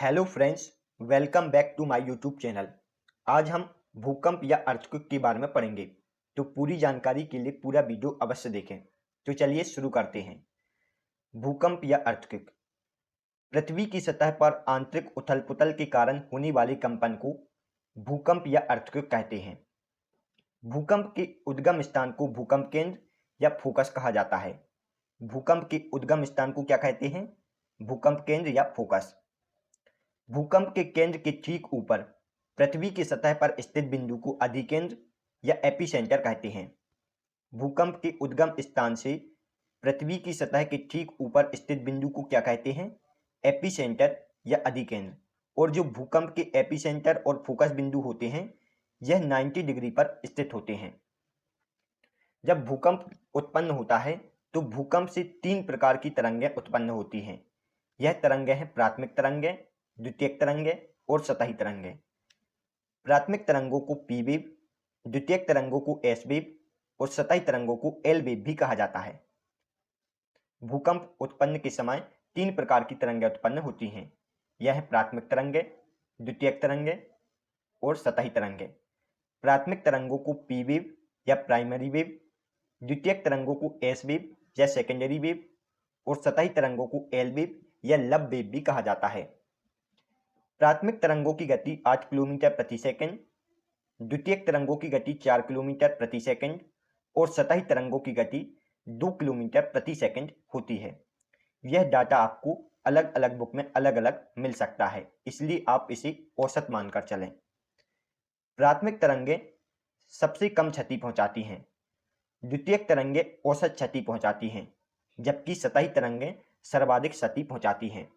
Hello friends, welcome back to my YouTube channel. आज हम भूकंप या अर्थक्वेक के बारे में पढ़ेंगे, तो पूरी जानकारी के लिए पूरा वीडियो अवश्य देखें। तो चलिए शुरू करते हैं। भूकंप या अर्थक्वेक पृथ्वी की सतह पर आंतरिक उथल-पुथल के कारण होने वाले कंपन को भूकंप या अर्थक्वेक कहते हैं। भूकंप के उद्गम स्थान को भूकंप केंद्र या फोकस कहा जाता है। भूकंप के उद्गम स्थान को क्या कहते हैं? भूकंप केंद्र या फोकस। भूकंप के केंद्र के ठीक ऊपर पृथ्वी की सतह पर स्थित बिंदु को अधिकेंद्र या एपिसेंटर कहते हैं। भूकंप के उद्गम स्थान से पृथ्वी की सतह के ठीक ऊपर स्थित बिंदु को क्या कहते हैं? एपिसेंटर या अधिकेंद्र। और जो भूकंप के एपिसेंटर और फोकस बिंदु होते हैं, यह 90 डिग्री पर स्थित होते हैं। जब भूकंप उत्पन्न होता है तो भूकंप से 3 प्रकार की तरंगें उत्पन्न होती हैं। यह तरंगें हैं प्राथमिक तरंगें, द्वितीयक तरंगें और सतही तरंगें। प्राथमिक तरंगों को पी वेव, द्वितीयक तरंगों को एस वेव और सतही तरंगों को एल वेव भी कहा जाता है। भूकंप उत्पन्न के समय 3 प्रकार की तरंगें उत्पन्न होती हैं। यह है प्राथमिक तरंगें, द्वितीयक तरंगें और सतही तरंगें। प्राथमिक तरंगों को पी वेव या प्राइमरी वेव, द्वितीयक तरंगों को एस वेव या सेकेंडरी वेव और सतही तरंगों को एल वेव या लब वेव भी कहा जाता है। प्राथमिक तरंगों की गति 8 किलोमीटर प्रति सेकंड, द्वितीयक तरंगों की गति 4 किलोमीटर प्रति सेकंड और सतही तरंगों की गति 2 किलोमीटर प्रति सेकंड होती है। यह डाटा आपको अलग अलग बुक में अलग अलग मिल सकता है, इसलिए आप इसे औसत मानकर चलें। प्राथमिक तरंगें सबसे कम क्षति पहुंचाती हैं, द्वितीयक तरंगें औसत क्षति पहुंचाती हैं, जबकि सतही तरंगें सर्वाधिक क्षति पहुंचाती हैं।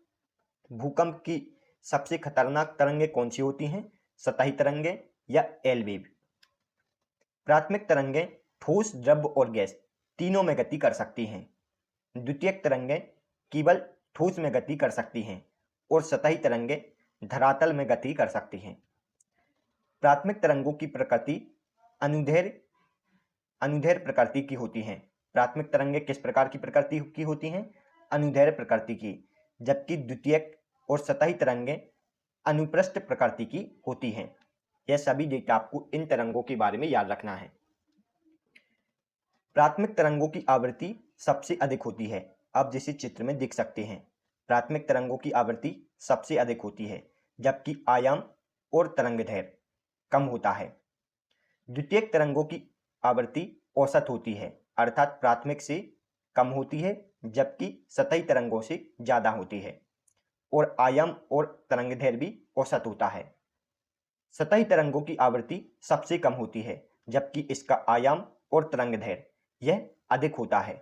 भूकंप की सबसे खतरनाक तरंगें कौन सी होती हैं? सतही तरंगें या एल वेव। प्राथमिक तरंगें ठोस, द्रव और गैस तीनों में गति कर सकती हैं। द्वितीयक तरंगें केवल ठोस में गति कर सकती हैं और सतही तरंगें धरातल में गति कर सकती हैं। प्राथमिक तरंगों की प्रकृति अनुदैर्ध्य प्रकृति की होती हैं। प्राथमिक तरंगें किस प्रकार की प्रकृति की होती हैं? अनुदैर्ध्य प्रकृति की, जबकि द्वितीयक और सतही तरंगें अनुप्रस्थ प्रकृति की होती हैं। यह सभी डेटा आपको इन तरंगों के बारे में याद रखना है। प्राथमिक तरंगों की आवृत्ति सबसे अधिक होती है। आप जिसे चित्र में देख सकते हैं, प्राथमिक तरंगों की आवृत्ति सबसे अधिक होती है, जबकि आयाम और तरंगदैर्ध्य कम होता है। द्वितीयक तरंगों की आवृत्ति औसत होती है, अर्थात प्राथमिक से कम होती है, जबकि सतही तरंगों से ज्यादा होती है। और आयाम और तरंगदैर्ध्य भी औसत होता है। सतही तरंगों की आवृत्ति सबसे कम होती है, जबकि इसका आयाम और तरंगदैर्ध्य यह अधिक होता है।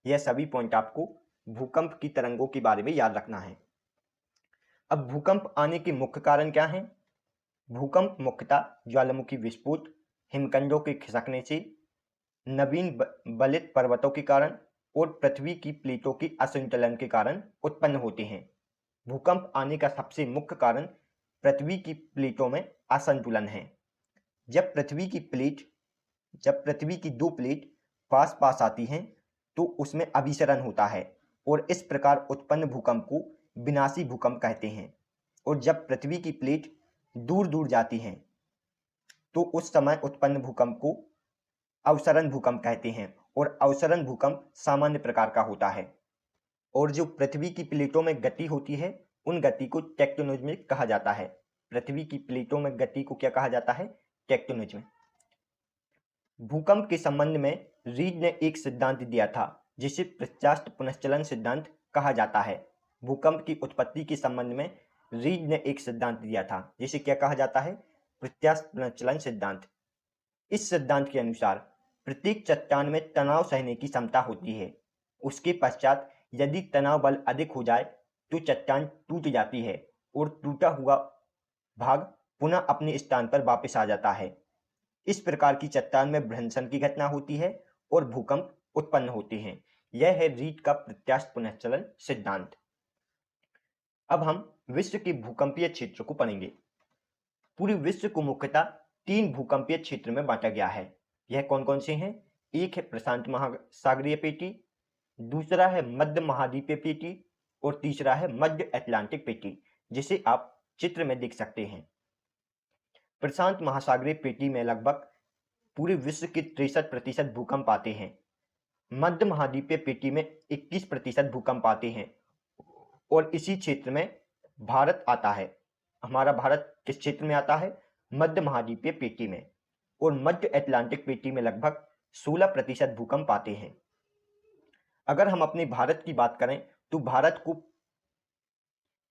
यह सभी पॉइंट आपको भूकंप की तरंगों के बारे में याद रखना है। अब भूकंप आने के मुख्य कारण क्या हैं? भूकंप मुख्यतः ज्वालामुखी विस्फोट, हिमखंडों के खिसकने से, नवीन बलित पर्वतों के कारण और पृथ्वी की प्लेटों के असंतुलन के कारण उत्पन्न होते हैं। भूकंप आने का सबसे मुख्य कारण पृथ्वी की प्लेटों में असंतुलन है। जब पृथ्वी की 2 प्लेट पास पास आती हैं तो उसमें अभिसरण होता है और इस प्रकार उत्पन्न भूकंप को विनाशी भूकंप कहते हैं। और जब पृथ्वी की प्लेट दूर दूर जाती हैं तो उस समय उत्पन्न भूकंप को अवसरण भूकंप कहते हैं और अवसरण भूकंप सामान्य प्रकार का होता है। और जो पृथ्वी की प्लेटों में गति होती है, उन गति को टेक्टोनिज्म कहा जाता है। पृथ्वी की प्लेटों में गति को क्या कहा जाता है? टेक्टोनिज्म। भूकंप के संबंध में रीड ने एक सिद्धांत दिया था, जिसे प्रत्यास्थ पुनश्चलन सिद्धांत कहा जाता है। भूकंप की उत्पत्ति के संबंध में रीड ने एक सिद्धांत दिया था, जिसे क्या कहा जाता है? प्रत्यास्थ पुनश्चलन सिद्धांत। इस सिद्धांत के अनुसार प्रत्येक चट्टान में तनाव सहने की क्षमता होती है। उसके पश्चात यदि तनाव बल अधिक हो जाए तो चट्टान टूट जाती है और टूटा हुआ भाग पुनः अपने स्थान पर वापस आ जाता है। इस प्रकार की चट्टान में भ्रंशन की घटना होती है और भूकंप उत्पन्न होते हैं। यह है रीड का प्रत्यास्थ पुनश्चलन सिद्धांत। अब हम विश्व के भूकंपीय क्षेत्र को पढ़ेंगे। पूरे विश्व को मुख्यतः 3 भूकंपीय क्षेत्र में बांटा गया है। यह कौन कौन से हैं? एक है प्रशांत महासागरीय पेटी, दूसरा है मध्य महाद्वीपीय पेटी और तीसरा है मध्य अटलांटिक पेटी। जिसे आप चित्र में देख सकते हैं। प्रशांत महासागरीय पेटी में लगभग पूरे विश्व के 63% भूकंप आते हैं। मध्य महाद्वीपीय पेटी में 21% भूकंप आते हैं और इसी क्षेत्र में भारत आता है। हमारा भारत किस क्षेत्र में आता है? मध्य महाद्वीपीय पेटी में। और मध्य अटलांटिक पेटी में लगभग 16% भूकंप आते हैं। अगर हम अपने भारत की बात करें तो भारत को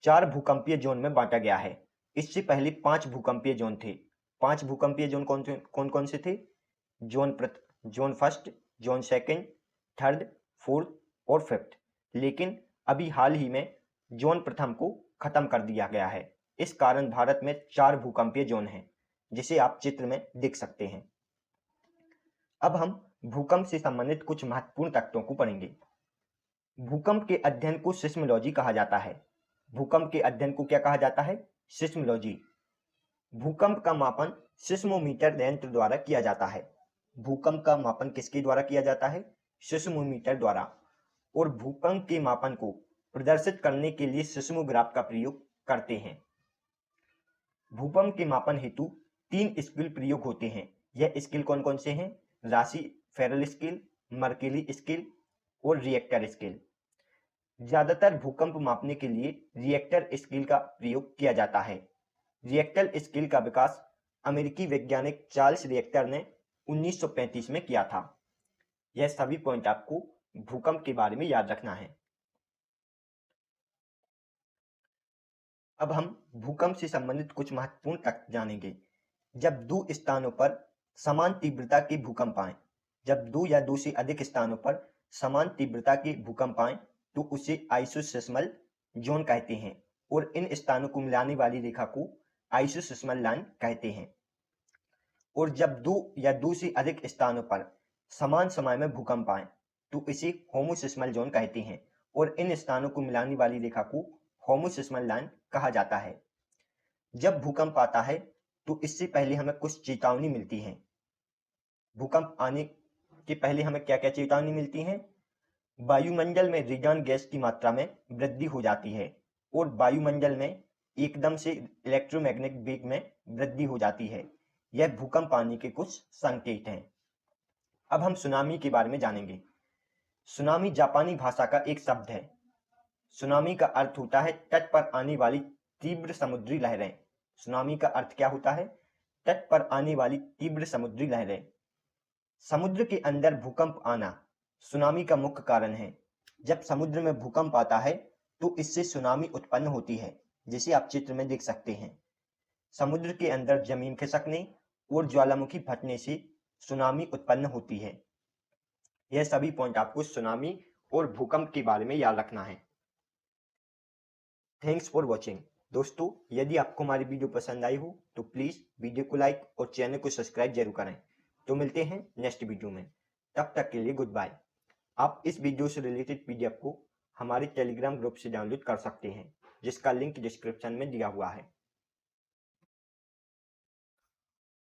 4 भूकंपीय जोन में बांटा गया है। इससे पहले 5 भूकंपीय जोन थे। 5 भूकंपीय जोन कौन कौन से थे? Zone first, zone second, third, fourth और फिफ्थ। लेकिन अभी हाल ही में जोन प्रथम को खत्म कर दिया गया है। इस कारण भारत में 4 भूकंपीय जोन हैं, जिसे आप चित्र में देख सकते हैं। अब हम भूकंप से संबंधित कुछ महत्वपूर्ण तथ्यों को पढ़ेंगे। भूकंप के अध्ययन को सिस्मोलॉजी कहा जाता है। भूकंप के अध्ययन को क्या कहा जाता है? सिस्मोलॉजी। भूकंप का मापन सिस्मोमीटर यंत्र द्वारा किया जाता है। भूकंप का मापन किसके द्वारा किया जाता है? सिस्मोमीटर द्वारा। और भूकंप के मापन को प्रदर्शित करने के लिए सिस्मोग्राफ का प्रयोग करते हैं। भूकंप के मापन हेतु 3 स्केल प्रयोग होते हैं। यह स्केल कौन कौन से हैं? राशि फेरल स्केल, मर्केली स्केल और रिएक्टर स्केल। ज्यादातर भूकंप मापने के लिए रिएक्टर स्केल का प्रयोग किया जाता है। रिएक्टर स्केल का विकास अमेरिकी वैज्ञानिक चार्ल्स रिएक्टर ने 1935 में किया था। यह सभी पॉइंट आपको भूकंप के बारे में याद रखना है। अब हम भूकंप से संबंधित कुछ महत्वपूर्ण तथ्य जानेंगे। जब 2 स्थानों पर समान तीव्रता के भूकंप आए, जब 2 या 2 से अधिक स्थानों पर समान तीव्रता के भूकंप आए तो उसे आइसोसिस्मल जोन कहते हैं और इन स्थानों को मिलाने वाली रेखा को आइसोसिस्मल लाइन कहते हैं। और जब 2 या 2 से अधिक स्थानों पर समान समय में भूकंप आए तो इसे होमोसिस्मल जोन कहते हैं और इन स्थानों को मिलाने वाली रेखा को होमोसिस्मल लाइन कहा जाता है। जब भूकंप आता है तो इससे पहले हमें कुछ चेतावनी मिलती है। भूकंप आने के पहले हमें क्या क्या चेतावनी मिलती है? वायुमंडल में रेडियन गैस की मात्रा में वृद्धि हो जाती है और वायुमंडल में एकदम से इलेक्ट्रोमैग्नेटिक वेग में वृद्धि हो जाती है। यह भूकंप आने के कुछ संकेत हैं। अब हम सुनामी के बारे में जानेंगे। सुनामी जापानी भाषा का एक शब्द है। सुनामी का अर्थ होता है तट पर आने वाली तीव्र समुद्री लहरें। सुनामी का अर्थ क्या होता है? तट पर आने वाली तीव्र समुद्री लहरें। समुद्र के अंदर भूकंप आना सुनामी का मुख्य कारण है। जब समुद्र में भूकंप आता है तो इससे सुनामी उत्पन्न होती है, जिसे आप चित्र में देख सकते हैं। समुद्र के अंदर जमीन खिसकने और ज्वालामुखी फटने से सुनामी उत्पन्न होती है। यह सभी पॉइंट आपको सुनामी और भूकंप के बारे में याद रखना है। Thanks for watching. दोस्तों, यदि आपको हमारी वीडियो पसंद आई हो तो प्लीज़ वीडियो को लाइक और चैनल को सब्सक्राइब जरूर करें। तो मिलते हैं नेक्स्ट वीडियो में। तब तक के लिए गुड बाय। आप इस वीडियो से रिलेटेड पीडीएफ को हमारे टेलीग्राम ग्रुप से डाउनलोड कर सकते हैं, जिसका लिंक डिस्क्रिप्शन में दिया हुआ है।